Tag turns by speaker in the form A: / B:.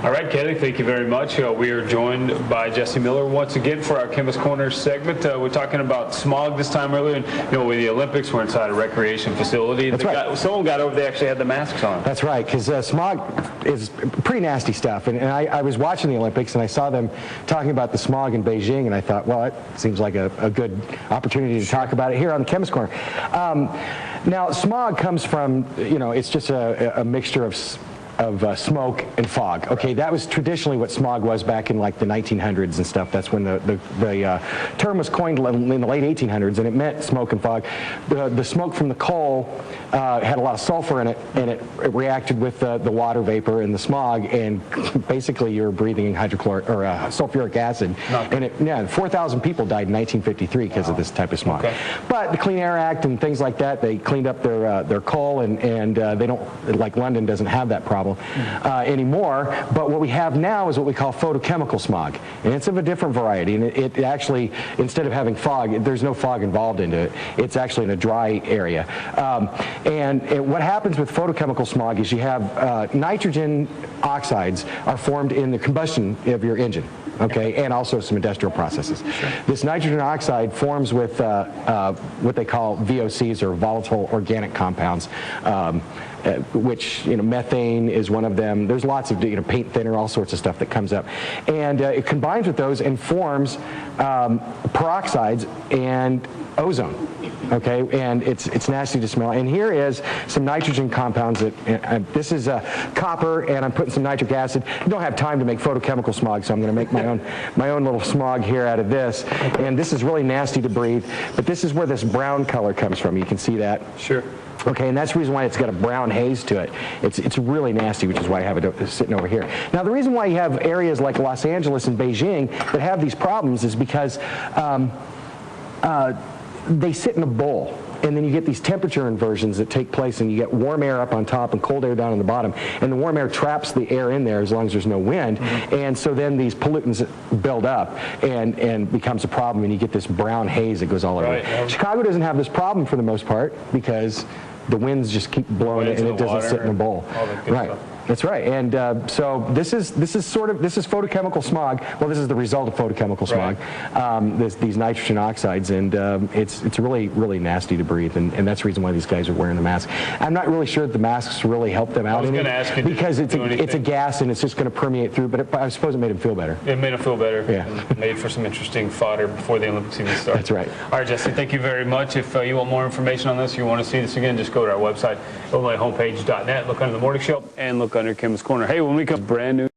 A: All right, Kelly, thank you very much. We are joined by Jesse Miller once again for our Chemist Corner segment. We're talking about smog this time earlier. And, with the Olympics, we're inside a recreation facility.
B: That's right.
A: Someone got over, they actually had the masks on.
B: That's right, because smog is pretty nasty stuff. And I was watching the Olympics, and I saw them talking about the smog in Beijing, and I thought, well, it seems like a good opportunity to talk about it here on the Chemist Corner. Now, smog comes from, it's just a mixture of smoke and fog. Okay, that was traditionally what smog was back in like the 1900s and stuff. That's when the term was coined in the late 1800s, and it meant smoke and fog. The smoke from the coal had a lot of sulfur in it, and it reacted with the water vapor and the smog, and basically you're breathing hydrochloric or sulfuric acid. And 4,000 people died in 1953 because of this type of smog. Okay. But the Clean Air Act and things like that, they cleaned up their coal, and they don't, like London doesn't have that problem anymore. But what we have now is what we call photochemical smog, and it's of a different variety. And it actually, instead of having fog, there's no fog involved into it. It's actually in a dry area. And what happens with photochemical smog is you have nitrogen oxides are formed in the combustion of your engine. Okay, and also some industrial processes. Sure. This nitrogen oxide forms with what they call VOCs, or volatile organic compounds, which, methane is one of them. There's lots of, paint thinner, all sorts of stuff that comes up. And it combines with those and forms peroxides and ozone. Okay, and it's nasty to smell. And here is some nitrogen compounds that, this is copper, and I'm putting some nitric acid. I don't have time to make photochemical smog, so I'm going to make my own little smog here out of this. And this is really nasty to breathe, but this is where this brown color comes from. You can see that.
A: Sure.
B: Okay, and that's the reason why it's got a brown haze to it. It's really nasty, which is why I have it sitting over here. Now, the reason why you have areas like Los Angeles and Beijing that have these problems is because they sit in a bowl, and then you get these temperature inversions that take place, and you get warm air up on top and cold air down on the bottom, and the warm air traps the air in there as long as there's no wind. And so then these pollutants build up and becomes a problem, and you get this brown haze that goes all over. Right. Chicago doesn't have this problem for the most part because the winds just keep blowing it, and it doesn't sit in a bowl. Right. Stuff. That's right. And so this is photochemical smog. Well, this is the result of photochemical smog. Right. These nitrogen oxides, and it's really, really nasty to breathe, and that's the reason why these guys are wearing the mask. I'm not really sure that the masks really help them out.
A: I was going to ask you,
B: because it's a gas, and it's just going to permeate through. But I suppose it made them feel better.
A: It made them feel better.
B: Yeah.
A: And made for some interesting fodder before the Olympics even started.
B: That's right.
A: All right, Jesse, thank you very much. If you want more information on this, you want to see this again, just go to our website, illinoishomepage.net, look under the morning show, and look under Chemist Corner. Hey, when we come, brand new